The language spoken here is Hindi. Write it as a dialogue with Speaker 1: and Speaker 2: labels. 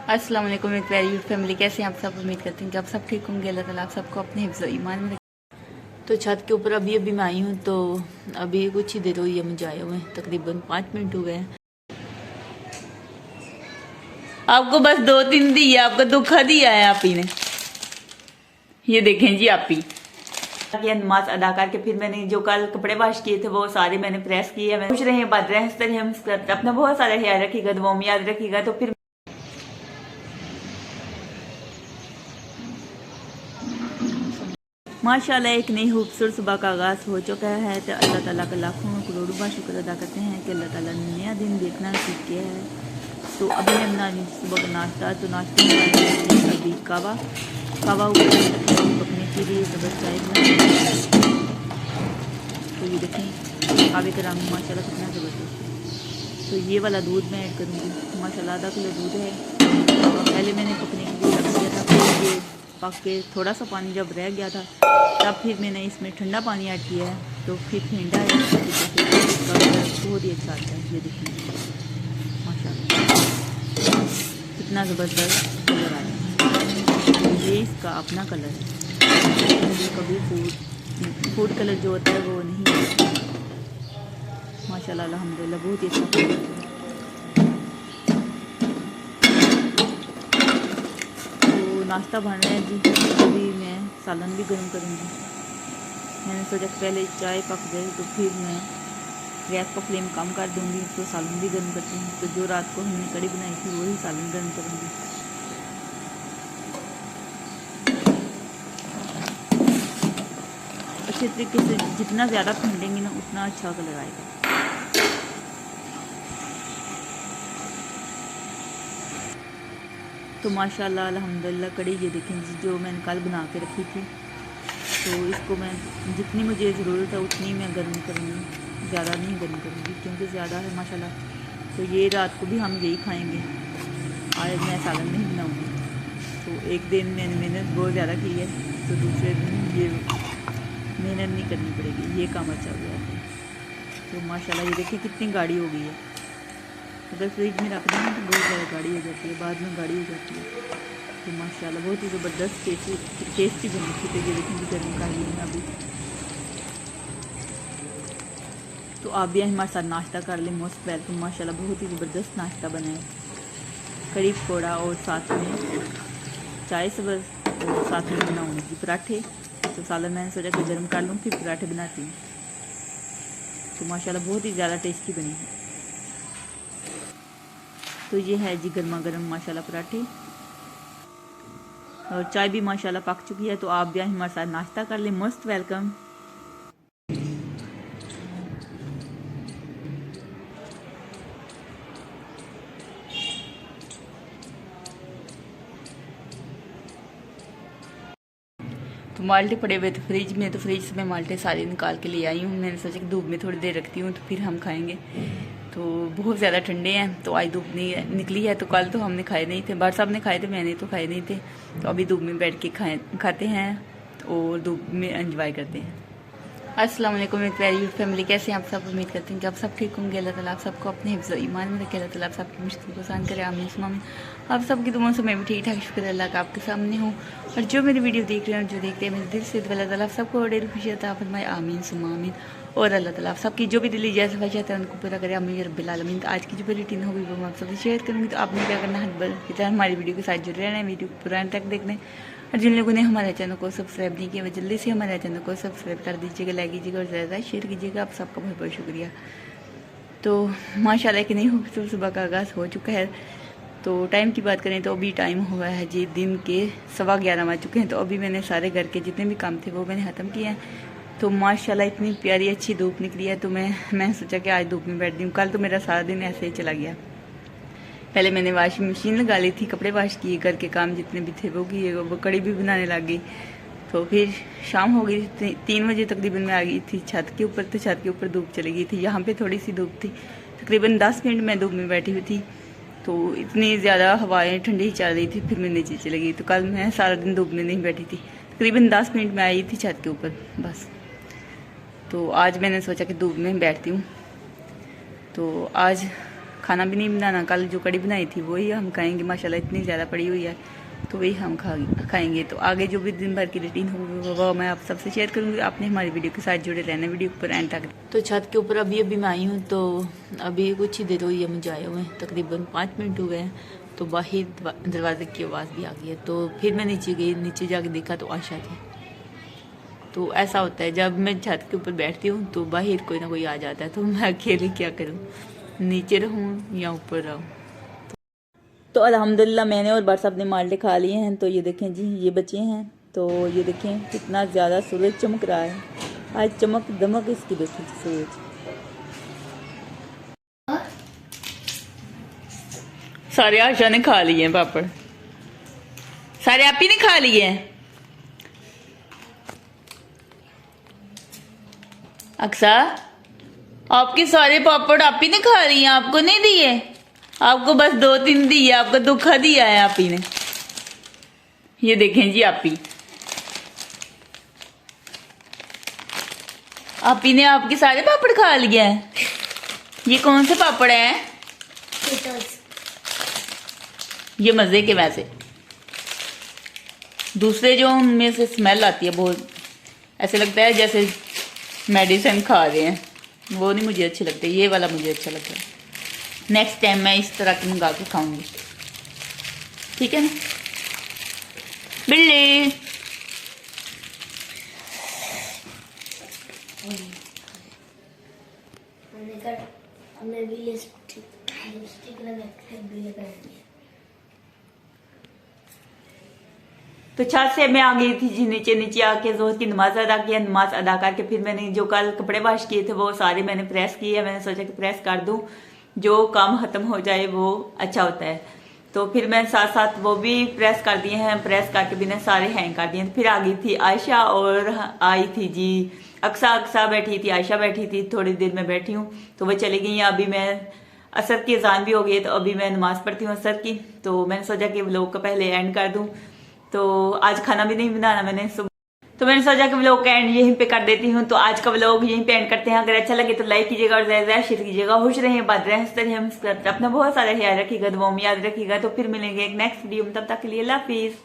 Speaker 1: अस्सलाम वालेकुम मेरी प्यारी यूथ फैमिली, कैसे हैं आप सब। उम्मीद करते हैं कि आप सब ठीक होंगे। अल्लाह ताला आप सबको अपने हिफ्ज़ और ईमान में रखे। तो छत के ऊपर अभी मैं आई हूँ, तो अभी कुछ ही देर हुई है मुझे आए हुए, तकरीबन 5 मिनट हो गए हैं। आपको बस 2-3 दी है, आपका दुखा दिया है आप ही ने। ये देखें जी, आप ही नमाज अदा करके फिर मैंने जो कल कपड़े वॉश किए थे वो सारे मैंने प्रेस किए। मैं पूछ रहे हैं बात रहे हम अपना बहुत सारा ख्याल रखिएगा, दुआ में याद रखिएगा। तो फिर माशाल्लाह एक नई खूबसूरत सुबह का आगाज़ हो चुका है। तो अल्लाह ताला का लाखों करोड़ों बार शुक्र अदा करते हैं कि अल्लाह ताला ने नया दिन देखना सीख किया है। तो अभी मैं बना रही सुबह का नाश्ता। तो नाश्ते में अभी कावा पकने के लिए ज़बरदस्त चाय बना। तो ये देखें कावे का रंग माशाल्लाह कितना ज़बरदस्त है। तो ये वाला दूध मैं ऐड करूँगी। माशाल्लाह आधा किलो दूध है। पहले मैंने पकने के लिए रख दिया था, फिर ये पक के थोड़ा सा पानी जब रह गया था तब फिर मैंने इसमें ठंडा पानी ऐड किया है। तो फिर ठंडा है, बहुत ही अच्छा आता है। ये देखिए माशाल्लाह कितना ज़बरदस्त कलर आया। तो ये इसका अपना कलर है। कभी फूड कलर जो होता है वो नहीं है। माशाल्लाह अल्हम्दुलिल्लाह बहुत ही अच्छा कलर है। नाश्ता बन रहा है जी। अभी मैं सालन भी गर्म करूँगी। मैंने सोचा पहले चाय पक जाए तो फिर मैं गैस का फ्लेम कम कर दूँगी, तो सालन भी गर्म करती हूँ। तो जो रात को हमने कड़ी बनाई थी वही सालन गर्म करूँगी। अच्छे तरीके से जितना ज़्यादा भूनेंगी ना उतना अच्छा कलर आएगा। तो माशाल्लाह अल्हम्दुलिल्लाह कड़ी ये देखें जी जो मैंने कल बना के रखी थी। तो इसको मैं जितनी मुझे ज़रूरत है उतनी मैं गर्म करूँगी, ज़्यादा नहीं गर्म करूँगी क्योंकि ज़्यादा है माशाल्लाह। तो ये रात को भी हम यही खाएंगे। आज मैं सालन नहीं बनाऊँगी। तो एक दिन मैंने मेहनत बहुत ज़्यादा की है, तो दूसरे दिन ये मेहनत नहीं करनी पड़ेगी, ये काम अच्छा हो गया है। तो माशाल्लाह ये देखिए कितनी गाढ़ी हो गई है। अगर फ्रिज में रख दें तो बहुत ज़्यादा गाढ़ी हो जाती है, बाद में गाढ़ी हो जाती है। तो माशाल्लाह बहुत ही ज़बरदस्त टेस्टी बन रखी थी। ये देखेंगे गर्म कर ली अभी। तो आप भी हमारे साथ नाश्ता कर लें। Most welcome. माशाल्लाह बहुत ही ज़बरदस्त नाश्ता बना है। कड़ी पकौड़ा और साथ में चाय और साथ में बनाऊँगी पराठे। तो सालन मैंने सोचा कि गर्म कर लूँ फिर पराठे बनाती हूँ। तो माशाल्लाह बहुत ही ज़्यादा टेस्टी बनी है। तो ये है जी गर्मा गर्म माशाल्लाह पराठे और चाय भी माशाल्लाह पक चुकी है। तो आप भी हमारे साथ नाश्ता कर लें। Most welcome. तो माल्टे पड़े हुए थे फ्रिज में, तो फ्रिज से मैं माल्टे सारे निकाल के ले आई हूँ। मैंने सोचा कि धूप में थोड़ी देर रखती हूँ तो फिर हम खाएंगे। तो बहुत ज़्यादा ठंडे हैं, तो आज धूप नहीं निकली है। तो कल तो हमने खाए नहीं थे, बार साहब ने खाए थे, मैंने तो खाए नहीं थे। तो अभी धूप में बैठ के खाते हैं और धूप में एंजॉय करते हैं। अस्सलाम वालेकुम मेरी प्यारी यूथ फैमिली, कैसे हैं आप सब। उम्मीद करते हैं कि आप सब ठीक होंगे। अल्लाह ताला आप सबको अपने हिफ्ज़ और ईमान में रखे। अल्लाह ताला आप सबकी मुश्किल को आसान करे। आमीन सुमा आमीन। आप सबकी दुआओं से मैं भी ठीक ठाक शुक्र अल्लाह का आपके सामने हूँ। और जो मेरी वीडियो देख रहे हैं, जो देखते हैं मेरे दिल से, अल्लाह ताला आप सबको बड़ी खुशी अता फरमाए। आमीन सुमा आमीन। और अल्लाह ताला आप सबकी जो भी दिली जैसे ख्वाहिश है उनको पूरा करे। आमीन रब्बिल आलमीन। तो आज की जो रूटीन होगी वो मैं आप सबसे शेयर करूँगी। तो आपने क्या करना है, हमारी वीडियो के साथ जुड़े रहना है, वीडियो को पूरा तक देखना है। और जिन लोगों ने हमारे चैनल को सब्सक्राइब नहीं किया वो जल्दी से हमारे चैनल को सब्सक्राइब कर दीजिएगा, लाइक कीजिएगा और ज़्यादा शेयर कीजिएगा। आप सबका बहुत बहुत शुक्रिया। तो माशाल्लाह कि नहीं खूबसूरत सुबह का आगाज़ हो चुका है। तो टाइम की बात करें तो अभी टाइम हुआ है जी दिन के 11:15 बज चुके हैं। तो अभी मैंने सारे घर के जितने भी काम थे वो मैंने ख़त्म किए हैं। तो माशाल्लाह इतनी प्यारी अच्छी धूप निकली है। तो मैं सोचा कि आज धूप में बैठ दी हूँ। कल तो मेरा सारा दिन ऐसे ही चला गया। पहले मैंने वॉशिंग मशीन लगा ली थी, कपड़े वॉश किए, घर के काम जितने भी थे वो किए, वो कड़ी भी बनाने लग गई। तो फिर शाम हो गई, 3 बजे तकरीबन मैं आ गई थी छत के ऊपर। तो छत के ऊपर धूप चली गई थी, यहाँ पे थोड़ी सी धूप थी। तकरीबन 10 मिनट मैं धूप में बैठी हुई थी। तो इतनी ज़्यादा हवाएं ठंडी चल रही थी, फिर मैं नीचे चली गई। तो कल मैं सारा दिन धूप में नहीं बैठी थी, तकरीबन 10 मिनट में आई थी छत के ऊपर बस। तो आज मैंने सोचा कि धूप में बैठती हूँ। तो आज खाना भी नहीं बनाना, कल जो कड़ी बनाई थी वही हम खाएंगे। माशाल्लाह इतनी ज़्यादा पड़ी हुई है तो वही हम खाएंगे। तो आगे जो भी दिन भर की रूटीन होगी वो मैं आप सबसे शेयर करूँगी। आपने हमारी वीडियो के साथ जुड़े रहना, वीडियो पर एंड तक। तो छत के ऊपर अभी मैं आई हूँ, तो अभी कुछ ही देर हुई है मुझे आए हुए, तकरीबन 5 मिनट हो गए हैं। तो बाहर दरवाजे की आवाज़ भी आ गई है। तो फिर मैं नीचे गई, नीचे जाके देखा तो आशा थी। तो ऐसा होता है जब मैं छत के ऊपर बैठती हूँ तो बाहर कोई ना कोई आ जाता है, तो मैं अकेले क्या करूँ, नीचे रहूँ या ऊपर रहूँ। तो अल्हम्दुलिल्लाह मैंने और बार साहब ने माल्टे खा लिए हैं। तो ये देखें जी, ये बचे हैं। तो ये देखें कितना ज़्यादा सूरज चमक रहा है आज, चमक दमक इसकी देखें सूरज। सारे आशा ने खा लिए हैं पापड़, सारे आप ही ने खा लिए हैं। अक्सा आपके सारे पापड़ आप ही ने खा लिए हैं, आपको नहीं दिए? आपको बस 2-3 दिए, आपको धोखा दिया है आप ही ने। ये देखें जी आप ही ने आपके सारे पापड़ खा लिए हैं। ये कौन से पापड़ हैं? ये मजे के, वैसे दूसरे जो उनमें से स्मेल आती है बहुत, ऐसे लगता है जैसे मेडिसिन खा रहे हैं, वो नहीं मुझे अच्छे लगते। ये वाला मुझे अच्छा लगता है। नेक्स्ट टाइम मैं इस तरह के मंगा के खाऊंगी, ठीक है ना बिल्ली? तो छत से मैं आ गई थी जी नीचे। नीचे आके जोहर की नमाज अदा किया। नमाज अदा करके फिर मैंने जो कल कपड़े वॉश किए थे वो सारे मैंने प्रेस किए। मैंने सोचा कि प्रेस कर दूं, जो काम खत्म हो जाए वो अच्छा होता है। तो फिर मैं साथ साथ वो भी प्रेस कर दिए हैं। प्रेस करके भी ने सारे हैंग कर दिए। फिर आ गई थी आयशा और आई थी जी अक्सा बैठी थी, आयशा बैठी थी। थोड़ी देर में बैठी हूँ तो वो चली गई। अभी मैं असर की अजान भी हो गई, तो अभी मैं नमाज पढ़ती हूँ असर की। तो मैंने सोचा कि व्लॉग को पहले एंड कर दूं। तो आज खाना भी नहीं बनाना मैंने सुबह, तो मैंने सोचा कि व्लॉग का एंड यहीं पे कर देती हूँ। तो आज का व्लॉग यहीं पे एंड करते हैं। अगर अच्छा लगे तो लाइक कीजिएगा और ज्यादा शेयर कीजिएगा। खुश रहें, बात रहें, हंसते रहें, अपना बहुत सारा ख्याल रखिएगा, दुआओं में याद रखिएगा। तो फिर मिलेंगे एक नेक्स्ट वीडियो में, तब तक के लिए अल्लाह हाफिज।